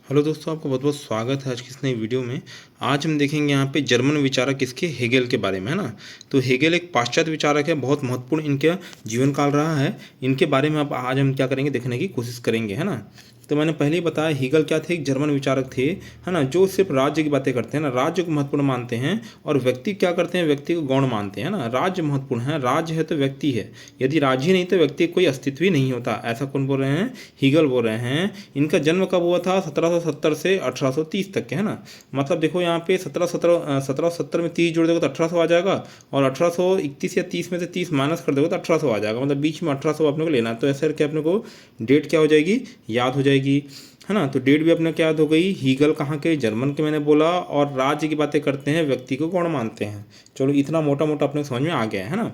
Hello दोस्तों, आपका बहुत बहुत स्वागत है आज की इस नई वीडियो में। आज हम देखेंगे यहाँ पे जर्मन विचारक किसके, हेगेल के बारे में, है ना। तो हेगेल एक पाश्चात्य विचारक है, बहुत महत्वपूर्ण इनका जीवन काल रहा है। इनके बारे में अब आज हम क्या करेंगे, देखने की कोशिश करेंगे, है ना। तो मैंने पहले ही बताया हेगेल क्या थे, एक जर्मन विचारक थे, है ना, जो सिर्फ राज्य की बातें करते हैं ना, राज्य को महत्वपूर्ण मानते हैं, और व्यक्ति क्या करते हैं, व्यक्ति को गौण मानते हैं ना। राज्य महत्वपूर्ण है, राज्य है तो व्यक्ति है, यदि राज्य ही नहीं तो व्यक्ति कोई अस्तित्व ही नहीं होता। ऐसा कौन बोल रहे हैं, हेगेल बोल रहे हैं। इनका जन्म कब हुआ था, 1770 से 1830 तक के, है ना। मतलब देखो यहाँ पे 1770 में 30 जोड़ दोगे तो 1800 आ जाएगा, और 1831 या 30 में से 30 माइनस कर दोगे तो 1800 आ जाएगा। मतलब बीच में 1800 अपने को लेना है। तो ऐसे करके अपने को डेट क्या हो जाएगी, याद हो जाएगी, है ना। तो डेट भी अपने क्या याद हो गई, हेगेल कहाँ के, जर्मन के मैंने बोला, और राज्य की बातें करते हैं, व्यक्ति को गौण मानते हैं। चलो इतना मोटा मोटा अपने समझ में आ गया है ना।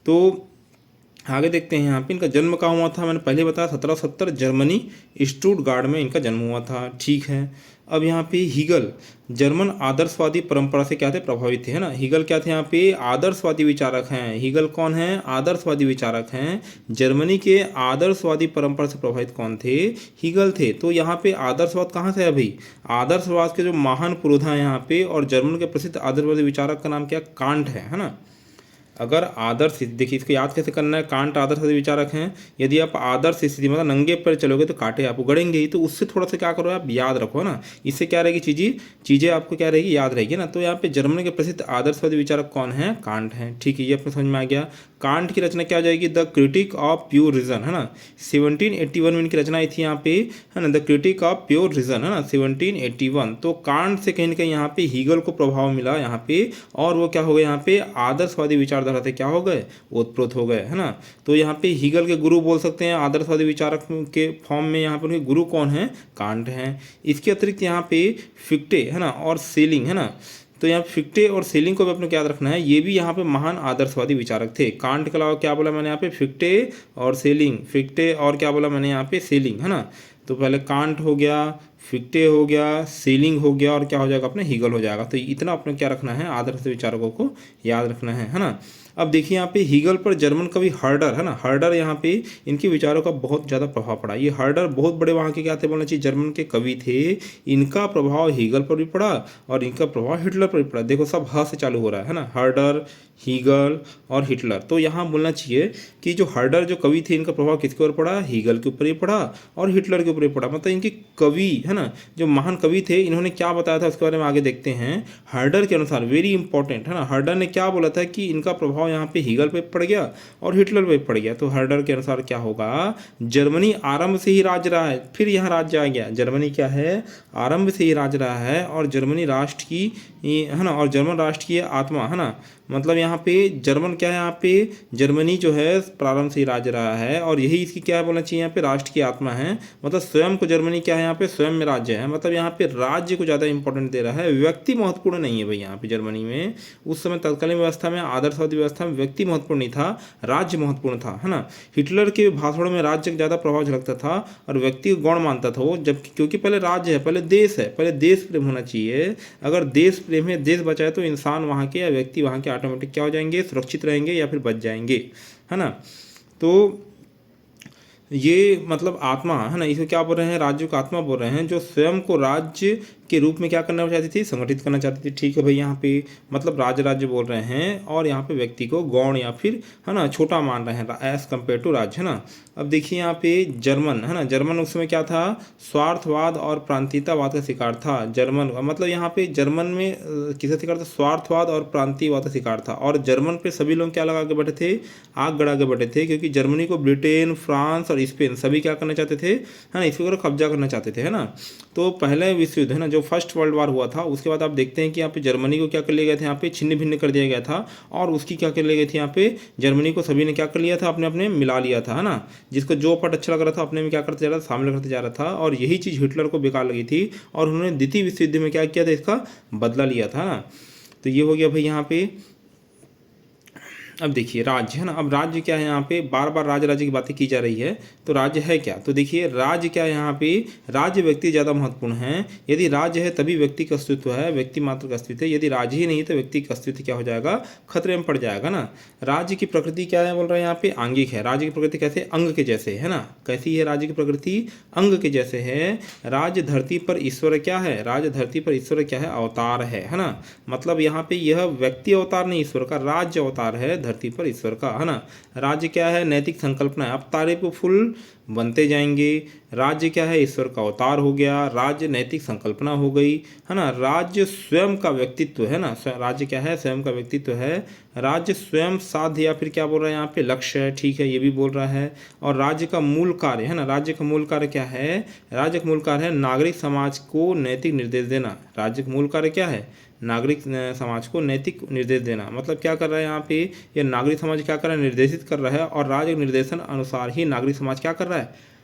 तो आगे देखते हैं यहाँ पे इनका जन्म कहाँ हुआ था। मैंने पहले बताया 1770 जर्मनी स्टुटगार्ट में इनका जन्म हुआ था, ठीक है। अब यहाँ पे हेगेल जर्मन आदर्शवादी परंपरा से क्या थे, प्रभावित थे, है ना। हेगेल क्या थे, यहाँ पे आदर्शवादी विचारक हैं। हेगेल कौन है, आदर्शवादी विचारक हैं। जर्मनी के आदर्शवादी परंपरा से प्रभावित कौन थे, हेगेल थे। तो यहाँ पे आदर्शवाद कहाँ से है भाई, आदर्शवाद के जो महान पुरोधा है यहाँ पे, और जर्मन के प्रसिद्ध आदर्शवादी विचारक का नाम क्या, कांट है ना। अगर आदर्श, देखिए इसको याद कैसे करना है, कांट आदर्श विचारक हैं। यदि आप आदर्श स्थिति मतलब नंगे पर चलोगे तो कांटे आपको गड़ेंगे ही, तो उससे थोड़ा सा क्या करो, आप याद रखो ना। इससे क्या रहेगी, चीज़ें आपको क्या रहेगी, याद रहेगी ना। तो यहाँ पे जर्मनी के प्रसिद्ध आदर्शवादी विचारक कौन है, कांट हैं, ठीक है। ये अपने समझ में आ गया। कांट की रचना क्या हो जाएगी, the critique of pure reason, है ना। 1781 में इनकी रचना आई थी यहाँ पे, है ना, the critique of pure reason, है ना, 1781। तो कांट से कहीं ना कहीं यहाँ पे हेगेल को प्रभाव मिला यहाँ पे, और वो क्या हो गए, यहाँ पे आदर्शवादी विचारधारा से क्या हो गए, ओतप्रोत हो गए, है ना। तो यहाँ पे हेगेल के गुरु बोल सकते हैं, आदर्शवादी विचारक के फॉर्म में यहाँ पे उनके गुरु कौन है, कांट हैं। इसके अतिरिक्त यहाँ पे फिक्टे, है ना, और सेलिंग, है ना। तो यहाँ फिक्टे और सेलिंग को भी अपने को याद रखना है, ये भी यहाँ पे महान आदर्शवादी विचारक थे। कांट के अलावा क्या बोला मैंने यहाँ पे, फिक्टे और सेलिंग, फिक्टे और क्या बोला मैंने यहाँ पे, सेलिंग, है ना। तो पहले कांट हो गया, फिक्टे हो गया, सेलिंग हो गया, और क्या हो जाएगा अपने, हेगेल हो जाएगा। तो इतना अपने क्या रखना है, आदर्श विचारकों को याद रखना है ना। अब देखिए यहाँ पे हेगेल पर जर्मन कवि हर्डर, है ना, हर्डर यहाँ पे इनके विचारों का बहुत ज़्यादा प्रभाव पड़ा। ये हर्डर बहुत बड़े वहाँ के क्या थे, बोलना चाहिए, जर्मन के कवि थे। इनका प्रभाव हेगेल पर भी पड़ा, और इनका प्रभाव हिटलर पर भी पड़ा। देखो सब ह से चालू हो रहा है ना, हर्डर, हेगेल और हिटलर। तो यहाँ बोलना चाहिए कि जो हर्डर जो कवि थे, इनका प्रभाव किसके ऊपर पड़ा, हेगेल के ऊपर ही पड़ा, और हिटलर के ऊपर ही पड़ा। मतलब इनके कवि, है ना, जो महान कवि थे, इन्होंने क्या बताया था उसके बारे में आगे देखते हैं। हर्डर के अनुसार, वेरी इंपॉर्टेंट, है ना, हर्डर ने क्या बोला था कि इनका प्रभाव यहाँ पे हेगेल पे पड़ गया और हिटलर पे पड़ गया। तो हर्डर के अनुसार क्या होगा, जर्मनी आरंभ से ही राज्य रहा है, फिर यहाँ राज्य आ गया। जर्मनी क्या है, आरंभ से ही राज्य रहा है, और जर्मनी राष्ट्र की, है ना, और जर्मन राष्ट्र की आत्मा, है ना। मतलब यहाँ पे जर्मन क्या है, यहाँ पे जर्मनी जो है प्रारंभ से ही राज्य रहा है, और यही इसकी क्या बोलना चाहिए, यहाँ पे राष्ट्र की आत्मा है। मतलब स्वयं को जर्मनी क्या है, यहाँ पे स्वयं में राज्य है। मतलब यहाँ पे राज्य को ज़्यादा इंपॉर्टेंट दे रहा है, व्यक्ति महत्वपूर्ण नहीं है भाई। यहाँ पे जर्मनी में उस समय तत्कालीन व्यवस्था में, आदर्शवादी व्यवस्था में व्यक्ति महत्वपूर्ण नहीं था, राज्य महत्वपूर्ण था, है ना। हिटलर के भाषणों में राज्य का ज़्यादा प्रभाव झलकता था, और व्यक्ति को गौण मानता था वो, जब क्योंकि पहले राज्य है, पहले देश है, पहले देश प्रेम होना चाहिए। अगर देश प्रेम है, देश बचाए, तो इंसान वहाँ के या व्यक्ति वहाँ के ऑटोमेटिक क्या हो जाएंगे, सुरक्षित रहेंगे या फिर बच जाएंगे, है ना। तो ये मतलब आत्मा, है ना, इसे क्या बोल रहे हैं, राज्य को आत्मा बोल रहे हैं, जो स्वयं को राज्य के रूप में क्या करना चाहती थी, संगठित करना चाहती थी। ठीक है भाई, यहाँ पे मतलब राज्य बोल रहे हैं, और यहाँ पे व्यक्ति को गौण या फिर, है ना, छोटा मान रहे हैं एज कम्पेयर टू राज्य, है ना। अब देखिए यहाँ पे जर्मन, है ना, जर्मन उस समय क्या था, स्वार्थवाद और प्रांतीयतावाद का शिकार था। जर्मन मतलब यहाँ पे जर्मन में किसका शिकार था, स्वार्थवाद और प्रांतीयवाद का शिकार था। और जर्मन पे सभी लोग क्या लगा के बैठे थे, आग गड़ा के बैठे थे, क्योंकि जर्मनी को ब्रिटेन, फ्रांस और स्पेन सभी क्या करना चाहते थे, है ना, इसके ऊपर कब्जा करना चाहते थे, है ना। तो पहले विश्व युद्ध, है ना, जो फर्स्ट वर्ल्ड वार हुआ था, उसके बाद आप देखते हैं कि यहाँ पे जर्मनी को क्या कर लिया गया था, यहाँ पे छिन्न भिन्न कर दिया गया था, और उसकी क्या कर लिया गई थी, यहाँ पे जर्मनी को सभी ने क्या कर लिया था, अपने अपने मिला लिया था, है ना। जिसको जो पार्ट अच्छा लग रहा था अपने में क्या करते जा रहा था, शामिल करते जा रहा था, और यही चीज़ हिटलर को बेकार लगी थी, और उन्होंने द्वितीय विश्व युद्ध में क्या किया था, इसका बदला लिया था ना। तो ये हो गया भाई यहाँ पे। अब देखिए राज्य है ना, अब राज्य क्या है, यहाँ पे बार बार राज्य की बातें की जा रही है, तो राज्य है क्या, तो देखिए राज्य क्या है यहाँ पे, राज्य व्यक्ति ज़्यादा महत्वपूर्ण है। यदि राज्य है तभी व्यक्ति का अस्तित्व है, व्यक्ति मात्र का अस्तित्व है। यदि राज्य ही नहीं तो व्यक्ति का अस्तित्व क्या हो जाएगा, खतरे में पड़ जाएगा ना। राज्य की प्रकृति क्या है बोल रहा है यहाँ पे, आंगिक है। राज्य की प्रकृति कैसे, अंग के जैसे है ना। कैसी है राज्य की प्रकृति, अंग के जैसे है। राज्य धरती पर ईश्वर क्या है, राज्य धरती पर ईश्वर क्या है, अवतार है ना। मतलब यहाँ पे यह व्यक्ति अवतार नहीं ईश्वर का, राज्य अवतार है धरती पर ईश्वर का, है ना। राज्य क्या है, नैतिक संकल्पना है। अब तारे को फूल बनते जाएंगे। राज्य क्या है, ईश्वर का अवतार हो गया। राज्य नैतिक संकल्पना हो गई, है ना। राज्य स्वयं का व्यक्तित्व है ना, राज्य क्या है, स्वयं का व्यक्तित्व है। राज्य स्वयं साध्य या फिर क्या बोल रहा है यहाँ पे, लक्ष्य है, ठीक है, ये भी बोल रहा है। और राज्य का मूल कार्य है ना, राज्य का मूल कार्य क्या है, राज्य का मूल कार्य है नागरिक समाज को नैतिक निर्देश देना। राज्य का मूल कार्य क्या है, नागरिक समाज को नैतिक निर्देश देना। मतलब क्या कर रहा है यहाँ पे, ये नागरिक समाज क्या कर रहा है, निर्देशित कर रहा है। और राज्य निर्देशन अनुसार ही नागरिक समाज क्या कर रहा है,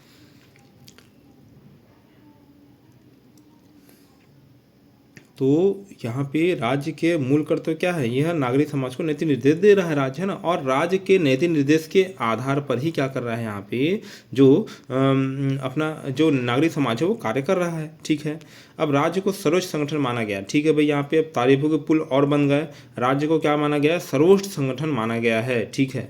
तो यहाँ पे राज्य के मूल कर्तव्य क्या है, यह नागरिक समाज को नैतिक निर्देश दे रहा है राज्य, है ना। और राज्य के नैतिक निर्देश के आधार पर ही क्या कर रहा है यहाँ पे, जो अपना जो नागरिक समाज है वो कार्य कर रहा है, ठीक है। अब राज्य को सर्वोच्च संगठन माना गया, ठीक है भाई। यहाँ पे अब तारीफों के पुल और बन गए। राज्य को क्या माना गया है, सर्वोच्च संगठन माना गया है, ठीक है।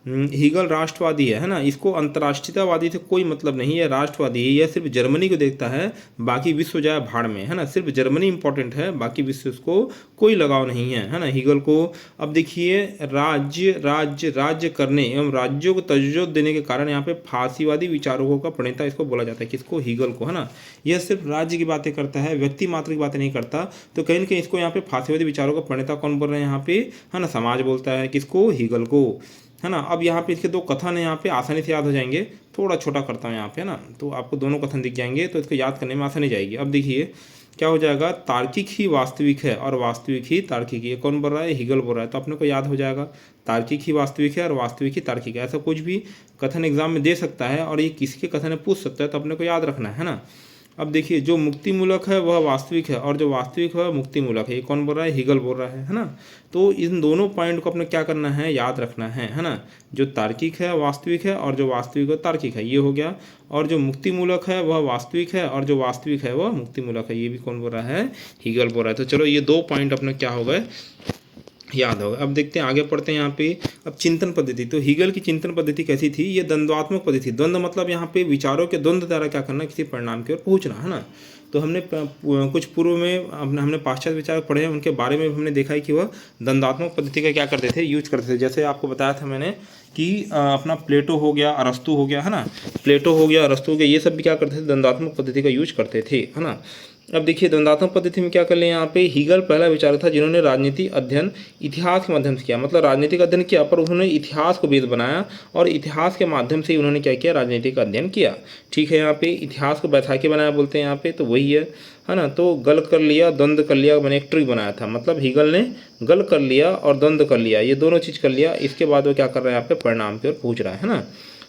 हीगल राष्ट्रवादी है ना, इसको अंतर्राष्ट्रीयतावादी से कोई मतलब नहीं है, राष्ट्रवादी है। यह सिर्फ जर्मनी को देखता है, बाकी विश्व जाए भाड़ में, है ना। सिर्फ जर्मनी इंपॉर्टेंट है, बाकी विश्व उसको कोई लगाव नहीं है ना, हीगल को। अब देखिए राज्य करने एवं राज्यों को तजुर्बे देने के कारण यहाँ पे फांसीवादी विचारकों का प्रणेता इसको बोला जाता है, किसको, हीगल को, है ना। यह सिर्फ राज्य की बातें करता है, व्यक्ति मात्र की बातें नहीं करता। तो कहीं ना कहीं इसको यहाँ पे फांसीवादी विचारों का प्रणेता कौन बोल रहे हैं यहाँ पे, है ना, समाज बोलता है, किसको, हीगल को, है ना। अब यहाँ पे इसके दो कथन है, यहाँ पे आसानी से याद हो जाएंगे। थोड़ा छोटा करता हूँ यहाँ पे, है ना, तो आपको दोनों कथन दिख जाएंगे, तो इसको याद करने में आसानी जाएगी। अब देखिए क्या हो जाएगा, तार्किक ही वास्तविक है और वास्तविक ही तार्किक। ये कौन बोल रहा है, हीगल बोल रहा है, तो अपने को याद हो जाएगा तार्किक ही वास्तविक है और वास्तविक ही तार्किक है। ऐसा कुछ भी कथन एग्जाम में दे सकता है और ये किसके कथन में पूछ सकता है, तो अपने को याद रखना है ना। अब देखिए जो मुक्तिमूलक है वह वास्तविक है और जो वास्तविक है वह मुक्तिमूलक है। ये कौन बोल रहा है, हीगल बोल रहा है ना। तो इन दोनों पॉइंट को अपने क्या करना है, याद रखना है ना। जो तार्किक है वास्तविक है और जो वास्तविक है तार्किक है, ये हो गया। और जो मुक्तिमूलक है वह वास्तविक है और जो वास्तविक है वह मुक्तिमूलक है, ये भी कौन बोल रहा है, हीगल बोल रहा है। तो चलो ये दो पॉइंट अपने क्या हो गए, याद होगा। अब देखते हैं, आगे पढ़ते हैं यहाँ पे। अब चिंतन पद्धति, तो हीगल की चिंतन पद्धति कैसी थी, ये द्वंद्वात्मक पद्धति। द्वंद्व मतलब यहाँ पे विचारों के द्वंद्व द्वारा क्या करना, किसी परिणाम की ओर पहुँचना, है ना। तो हमने कुछ पूर्व में हमने पाश्चात्य विचार पढ़े हैं, उनके बारे में हमने देखा है कि वह द्वंद्वात्मक पद्धति का क्या करते थे, यूज करते थे। जैसे आपको बताया था मैंने कि अपना प्लेटो हो गया, अरस्तु हो गया, है ना। प्लेटो हो गया, अरस्तु हो गया, ये सब भी क्या करते थे, द्वंद्वात्मक पद्धति का यूज करते थे, है ना। अब देखिए द्वंद्वात्मक पद्धति में क्या कर ले, यहाँ पे हीगल पहला विचारक था जिन्होंने राजनीति अध्ययन इतिहास के माध्यम से किया। मतलब राजनीतिक अध्ययन किया पर उन्होंने इतिहास को वेद बनाया और इतिहास के माध्यम से उन्होंने क्या किया, राजनीतिक अध्ययन किया, ठीक है। यहाँ पे इतिहास को बैसाखी बनाया बोलते हैं यहाँ पे, तो वही है ना। तो गल कर लिया, द्वंद्व कर लिया, मैंने एक ट्री बनाया था। मतलब हीगल ने गल कर लिया और द्वंद्व कर लिया, ये दोनों चीज़ कर लिया। इसके बाद वो क्या कर रहा है, यहाँ पे परिणाम की ओर पहुँच रहा है ना।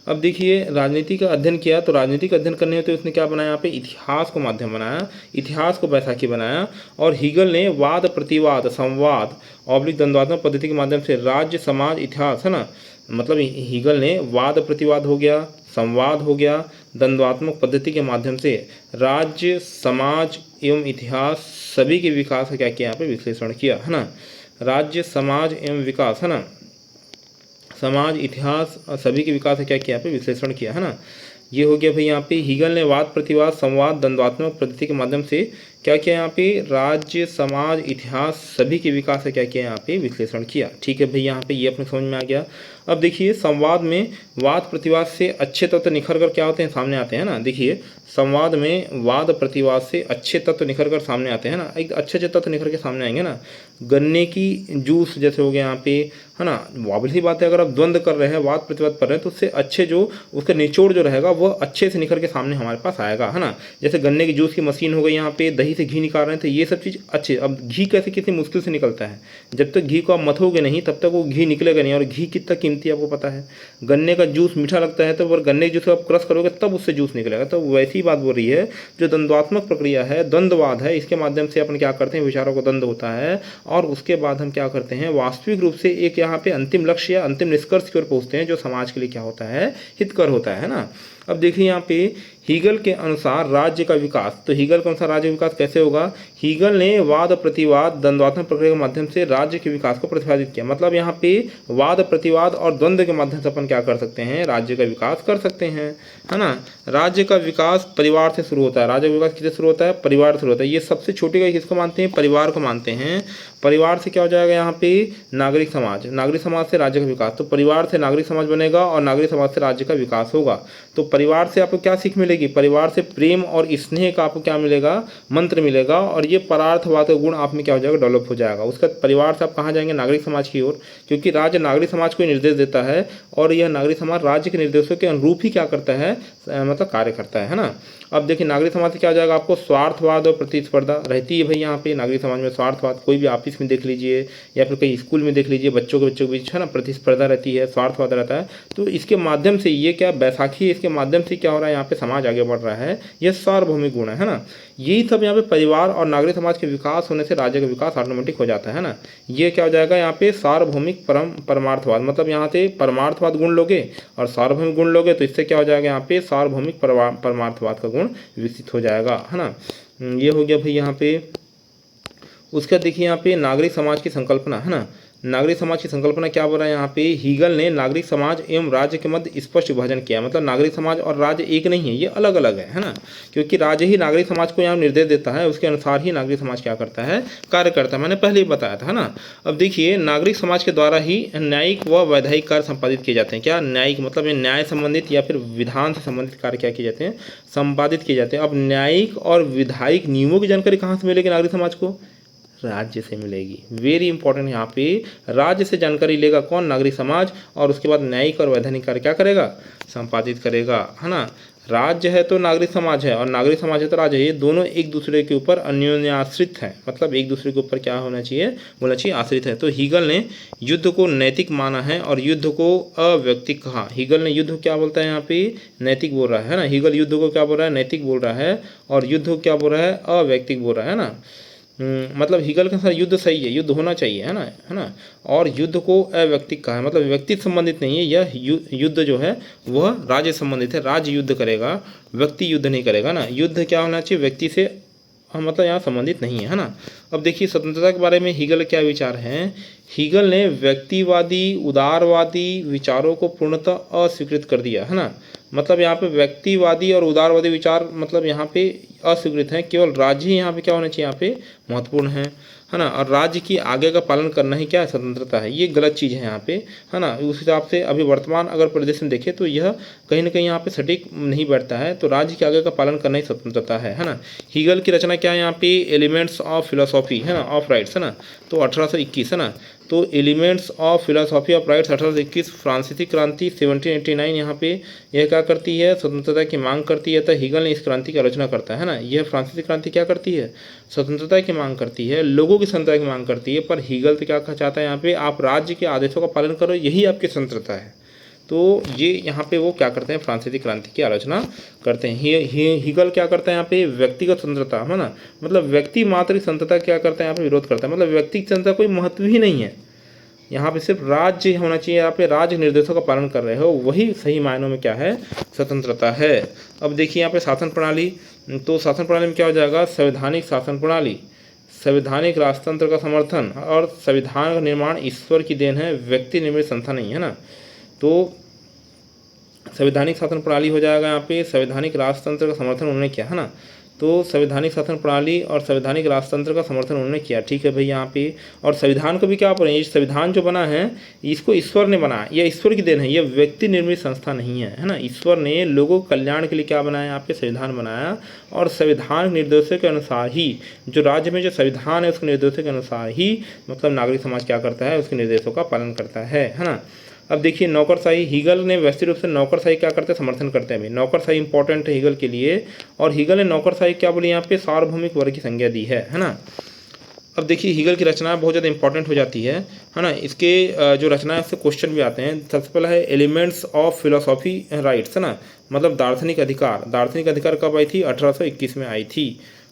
अब देखिए राजनीति का अध्ययन किया, तो राजनीतिक अध्ययन करने में तो उसने क्या बनाया, यहाँ पे इतिहास को माध्यम बनाया, इतिहास को बैसाखी बनाया। और हीगल ने वाद प्रतिवाद संवाद ऑब्लिक द्वंद्वात्मक पद्धति के माध्यम से राज्य समाज इतिहास, है ना। मतलब हीगल ने वाद प्रतिवाद हो गया, संवाद हो गया, द्वंद्वात्मक पद्धति के माध्यम से राज्य समाज एवं इतिहास सभी के विकास का क्या किया, यहाँ पे विश्लेषण किया, है ना। राज्य समाज एवं विकास, है ना, समाज इतिहास सभी के विकास का क्या किया, पे विश्लेषण किया, है ना। ये हो गया भाई यहाँ पे हीगल ने वाद प्रतिवाद संवाद द्वंद्वात्मक पद्धति के माध्यम से क्या किया, यहाँ पे राज्य समाज इतिहास सभी के विकास का क्या किया, यहाँ पे विश्लेषण किया, ठीक है भाई। यहाँ पे ये अपने समझ में आ गया। अब देखिए संवाद में वाद प्रतिवाद से अच्छे तत्व निखर कर क्या होते हैं, सामने आते हैं ना। देखिए संवाद में वाद प्रतिवाद से अच्छे तत्व निखर कर सामने आते हैं ना, एक अच्छे तत्व निखर के सामने आएंगे ना। गन्ने की जूस जैसे हो गया यहाँ पे, है ना। वाबली बात है, अगर आप द्वंद्व कर रहे हैं, वाद प्रतिवाद कर रहे हैं, तो उससे अच्छे जो उसका निचोड़ जो रहेगा वह अच्छे से निखर के सामने हमारे पास आएगा, है ना। जैसे गन्ने की जूस की मशीन हो गई यहाँ पे, दही दही से घी निकाल रहे हैं, तो ये सब चीज़ अच्छे। अब घी कैसे कितनी मुश्किल से निकलता है, जब तक घी को आप मथोगे नहीं तब तक वो घी निकलेगा नहीं। और घी कितना कीमती है आपको पता है। गन्ने का जूस मीठा लगता है, तो अगर गन्ने के जूस आप क्रश करोगे तब उससे जूस निकलेगा। तो वैसी बात बोल रही है, जो द्वंद्वात्मक प्रक्रिया है, द्वंद्ववाद है, इसके माध्यम से अपन क्या करते हैं, विचारों का द्वंद्व होता है और उसके बाद हम क्या करते हैं, वास्तविक रूप से एक यहाँ पे अंतिम लक्ष्य या अंतिम निष्कर्ष की ओर पहुँचते हैं, जो समाज के लिए क्या होता है, हितकर होता है ना। अब देखिए यहाँ पे हीगल के अनुसार राज्य का विकास, तो हीगल के अनुसार राज्य का विकास कैसे होगा। हीगल ने वाद प्रतिवाद द्वंद्वात्मक प्रक्रिया के माध्यम से राज्य के विकास को प्रतिपादित किया। मतलब यहाँ पे वाद प्रतिवाद और द्वंद्व के माध्यम से अपन क्या कर सकते हैं, राज्य का विकास कर सकते हैं, है ना। राज्य का विकास परिवार से शुरू होता है। राज्य का विकास किससे शुरू होता है, परिवार से शुरू होता है। ये सबसे छोटे का किसको मानते हैं, परिवार को मानते हैं। परिवार से क्या हो जाएगा यहाँ पे, नागरिक समाज, नागरिक समाज से राज्य का विकास। तो परिवार से नागरिक समाज बनेगा और नागरिक समाज से राज्य का विकास होगा। तो परिवार से आपको क्या सीख मिलेगी, परिवार से प्रेम और स्नेह का आपको क्या मिलेगा, मंत्र मिलेगा। और ये परार्थवाद का गुण आप में क्या हो जाएगा, डेवलप हो जाएगा। उसका परिवार से आप कहाँ जाएंगे, नागरिक समाज की ओर, क्योंकि राज्य नागरिक समाज को निर्देश देता है और यह नागरिक समाज राज्य के निर्देशों के अनुरूप ही क्या करता है, मतलब कार्य करता है ना। अब देखिए नागरिक समाज से क्या हो जाएगा, आपको स्वार्थवाद और प्रतिस्पर्धा रहती है भाई। यहाँ पे नागरिक समाज में स्वार्थवाद, कोई भी ऑफिस में देख लीजिए या फिर कहीं स्कूल में देख लीजिए, बच्चों के बीच है ना प्रतिस्पर्धा रहती है, स्वार्थवाद रहता है। तो इसके माध्यम से ये क्या बैसाखी, इसके माध्यम से क्या हो रहा है, यहाँ पे समाज आगे बढ़ रहा है। यह सार्वभौमिक गुण है ना। यही सब यहाँ पे परिवार और नागरिक समाज के विकास होने से राज्य का विकास ऑटोमेटिक हो जाता है ना। ये क्या हो जाएगा यहाँ पे, सार्वभौमिक परमार्थवाद। मतलब यहाँ से परमार्थवाद गुण लोगे और सार्वभौमिक गुण लोगे तो इससे क्या हो जाएगा, यहाँ पे सार्वभौमिक परमार्थवाद का गुण विकसित हो जाएगा, है ना। ये हो गया भाई यहाँ पे। उसका देखिए यहाँ पे नागरिक समाज की संकल्पना, है ना। नागरिक समाज की संकल्पना क्या बोल रहा है यहाँ पे, हीगल ने नागरिक समाज एवं राज्य के मध्य स्पष्ट विभाजन किया। मतलब नागरिक समाज और राज्य एक नहीं है, ये अलग अलग है ना। क्योंकि राज्य ही नागरिक समाज को यहाँ निर्देश देता है, उसके अनुसार ही नागरिक समाज क्या करता है, कार्य करता है। मैंने पहले ही बताया था, है ना। अब देखिए नागरिक समाज के द्वारा ही न्यायिक व वैधायिक कार्य संपादित किए जाते हैं। क्या न्यायिक, मतलब ये न्याय संबंधित या फिर विधान से संबंधित कार्य क्या किए जाते हैं, संपादित किए जाते हैं। अब न्यायिक और विधायिक नियमों की जानकारी कहाँ से मिलेगी नागरिक समाज को, राज्य से मिलेगी। वेरी इंपॉर्टेंट यहाँ पे, राज्य से जानकारी लेगा कौन, नागरिक समाज, और उसके बाद न्यायिक और वैधानिक कार्य क्या करेगा, संपादित करेगा, है ना। राज्य है तो नागरिक समाज है और नागरिक समाज है तो राज्य है, ये दोनों एक दूसरे के ऊपर अन्योन्याश्रित हैं। मतलब एक दूसरे के ऊपर क्या होना चाहिए, बोलना चाहिए, आश्रित है। तो हीगल ने युद्ध को नैतिक माना है और युद्ध को अवैयक्तिक कहा। हीगल ने युद्ध क्या बोलता है यहाँ पे, नैतिक बोल रहा है ना। हीगल युद्ध को क्या बोल रहा है, नैतिक बोल रहा है, और युद्ध को क्या बोल रहा है, अवैयक्तिक बोल रहा है ना। मतलब हीगल के अनुसार युद्ध सही है, युद्ध होना चाहिए, है ना। और युद्ध को अव्यक्तिक कहा है, मतलब व्यक्ति संबंधित नहीं है। यह युद्ध जो है वह राज्य संबंधित है, राज्य युद्ध करेगा, व्यक्ति युद्ध नहीं करेगा ना। युद्ध क्या होना चाहिए, व्यक्ति से मतलब यहाँ संबंधित नहीं है ना। अब देखिए स्वतंत्रता के बारे में हीगल क्या विचार हैं। हीगल ने व्यक्तिवादी उदारवादी विचारों को पूर्णतः अस्वीकृत कर दिया, है ना। मतलब यहाँ पे व्यक्तिवादी और उदारवादी विचार मतलब यहाँ पे अस्वीकृत हैं, केवल राज्य ही यहाँ पे क्या होना चाहिए, यहाँ पे महत्वपूर्ण है ना। और राज्य की आज्ञा का पालन करना ही क्या है, स्वतंत्रता है। ये गलत चीज़ है यहाँ पे, है ना। उस हिसाब से अभी वर्तमान अगर परिदृश्य में देखें तो यह कहीं ना कहीं यहाँ पे सटीक नहीं बैठता है। तो राज्य की आज्ञा का पालन करना ही स्वतंत्रता है ना। हीगल की रचना क्या है यहाँ पे, एलिमेंट्स ऑफ फिलोसॉफी, है ना, ऑफ राइट्स, है ना। तो 1821, है ना। तो elements of philosophy of rights 1821, फ्रांसीसी क्रांति 1789 यहाँ पे यह क्या करती है, स्वतंत्रता की मांग करती है। तो हीगल ने इस क्रांति की आलोचना करता है ना। यह फ्रांसीसी क्रांति क्या करती है, स्वतंत्रता की मांग करती है, लोगों की स्वतंत्रता की मांग करती है। पर हीगल तो क्या चाहता है यहाँ पे, आप राज्य के आदेशों का पालन करो, यही आपकी स्वतंत्रता है। तो ये यहाँ पे वो क्या करते हैं, फ्रांसीसी क्रांति की आलोचना करते हैं। हीगल क्या करता है यहाँ पे, व्यक्तिगत स्वतंत्रता, है ना। मतलब व्यक्ति मात्र की स्वतंत्रता क्या करता है यहाँ पे, विरोध करता है। मतलब व्यक्ति की स्वतंत्रता कोई महत्व ही नहीं है यहाँ पे, सिर्फ राज्य होना चाहिए। यहाँ पे राज्य निर्देशों का पालन कर रहे हो, वही सही मायनों में क्या है, स्वतंत्रता है। अब देखिए यहाँ पे शासन प्रणाली, तो शासन प्रणाली में क्या हो जाएगा, संवैधानिक शासन प्रणाली, संवैधानिक राजतंत्र का समर्थन, और संविधान का निर्माण ईश्वर की देन है, व्यक्ति निर्मित संस्था नहीं है ना। तो संवैधानिक शासन प्रणाली हो जाएगा यहाँ पे, संवैधानिक राजतंत्र का समर्थन उन्होंने किया, है ना। तो संवैधानिक शासन प्रणाली और संवैधानिक राजतंत्र का समर्थन उन्होंने किया, ठीक है भाई यहाँ पे। और संविधान को भी क्या बोलें, ये संविधान जो बना है इसको ईश्वर ने बनाया, यह ईश्वर की देन है, यह व्यक्ति निर्मित संस्था नहीं है ना। ईश्वर ने लोगों के कल्याण के लिए क्या बनाया, यहाँ पे संविधान बनाया, और संविधान निर्देशों के अनुसार ही, जो राज्य में जो संविधान है उसके निर्देशों के अनुसार ही मतलब नागरिक समाज क्या करता है, उसके निर्देशों का पालन करता है ना। अब देखिए नौकरशाही, हीगल ने व्यवस्थित रूप से नौकरशाही क्या करते हैं, समर्थन करते हैं भाई। नौकरशाही इंपॉर्टेंट है हीगल के लिए, और हीगल ने नौकरशाही क्या बोली यहाँ पे, सार्वभौमिक वर्ग की संज्ञा दी है ना। अब देखिए हीगल की रचना बहुत ज़्यादा इंपॉर्टेंट हो जाती है ना। इसके जो रचना है उससे क्वेश्चन भी आते हैं। सबसे पहला है एलिमेंट्स ऑफ फिलोसॉफी राइट्स, है ना, मतलब दार्शनिक अधिकार। दार्शनिक अधिकार कब आई थी, 1821 में आई थी,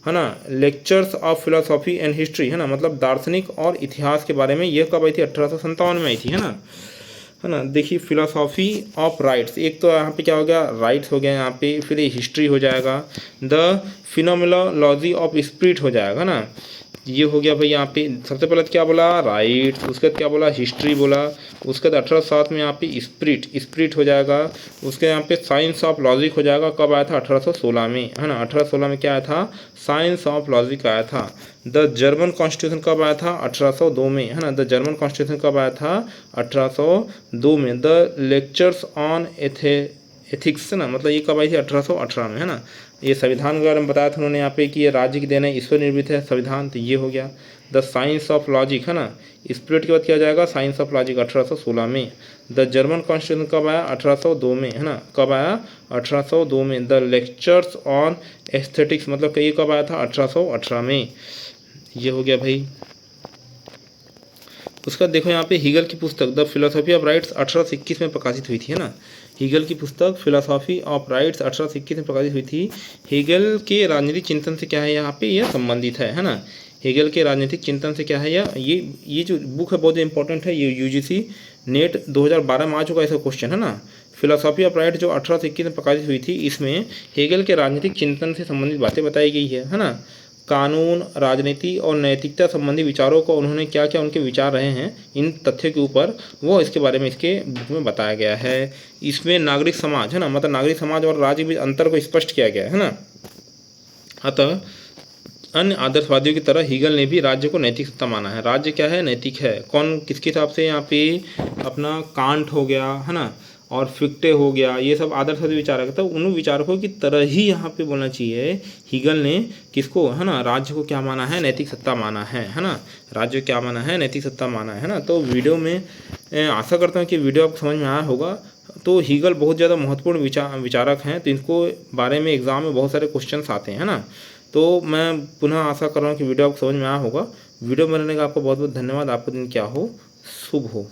है ना। Lectures of philosophy and history, है ना, मतलब दार्शनिक और इतिहास के बारे में, यह कब आई थी, 1857 में आई थी, है ना। देखिए फिलोसॉफी ऑफ राइट्स, एक तो यहाँ पे क्या हो गया, राइट्स हो गया यहाँ पे, फिर ये हिस्ट्री हो जाएगा, द फिनोमेनोलॉजी ऑफ स्पिरिट हो जाएगा ना, ये हो गया भाई। यहाँ पे सबसे पहले क्या बोला, राइट्स, उसके बाद क्या बोला, हिस्ट्री बोला, उसके बाद 1807 में यहाँ पे स्पिरिट हो जाएगा, उसके यहाँ पे साइंस ऑफ लॉजिक हो जाएगा, कब आया था, 1816 में, है ना। 1816 में क्या आया था, साइंस ऑफ लॉजिक आया था। द जर्मन कॉन्स्टिट्यूशन कब आया था, 1802 में, है ना। द जर्मन कॉन्स्टिट्यूशन कब आया था, 1802 में। द लेक्चर्स ऑन एथिक्स, है ना, मतलब ये कब आई थी, 1818 में, है ना। ये संविधान के बारे में बताया था उन्होंने यहाँ पे कि ये राज्य की देन है, ईश्वर निर्मित है संविधान, तो ये हो गया। द साइंस ऑफ लॉजिक, है ना, स्पिरिट के बाद क्या जाएगा, साइंस ऑफ लॉजिक 1816 में। द जर्मन कॉन्स्टिट्यूशन कब आया, 1802 में, है ना, कब आया, 1802 में। द लेक्चर्स ऑन एस्थेटिक्स, मतलब ये कब आया था, 1818 में, ये हो गया भाई। उसका देखो यहाँ पे हीगल की पुस्तक द फिलोसॉफी ऑफ राइट्स 1821 में प्रकाशित हुई थी, है ना। हीगल की पुस्तक फिलोसॉफी ऑफ राइट्स 1821 में प्रकाशित हुई थी। हीगल के राजनीतिक चिंतन से क्या है यहाँ पे, यह संबंधित है ना। हीगल के राजनीतिक चिंतन से क्या है, ये जो बुक है बहुत इंपॉर्टेंट है, ये यूजीसी नेट 2012 में आ चुका है इसका क्वेश्चन, है ना। फिलोसॉफी ऑफ राइट जो 1821 में प्रकाशित हुई थी, इसमें हीगल के राजनीतिक चिंतन से संबंधित बातें बताई गई है ना। कानून, राजनीति और नैतिकता संबंधी विचारों को उन्होंने क्या क्या उनके विचार रहे हैं इन तथ्यों के ऊपर, वो इसके बारे में इसके बुक में बताया गया है। इसमें नागरिक समाज, है ना, मतलब नागरिक समाज और राज्य के बीच अंतर को स्पष्ट किया गया है ना। अतः अन्य आदर्शवादियों की तरह हीगल ने भी राज्य को नैतिक सत्ता माना है। राज्य क्या है, नैतिक है। कौन, किसके हिसाब से, यहाँ पे अपना कांट हो गया, है ना, और फिक्टे हो गया, ये सब आदर्शवादी विचारक, तो उन विचारकों की तरह ही यहाँ पे बोलना चाहिए। हीगल ने किसको, है ना, राज्य को क्या माना है, नैतिक सत्ता माना है ना। राज्य क्या माना है, नैतिक सत्ता माना है ना। तो वीडियो में आशा करता हूँ कि वीडियो आपको समझ में आया होगा। तो हीगल बहुत ज़्यादा महत्वपूर्ण विचारक हैं, तो इनको बारे में एग्जाम में बहुत सारे क्वेश्चंस आते हैं, ना। तो मैं पुनः आशा कर रहा हूँ कि वीडियो आपको समझ में आया होगा। वीडियो बनाने का आपको बहुत बहुत धन्यवाद। आपका दिन क्या हो, शुभ हो।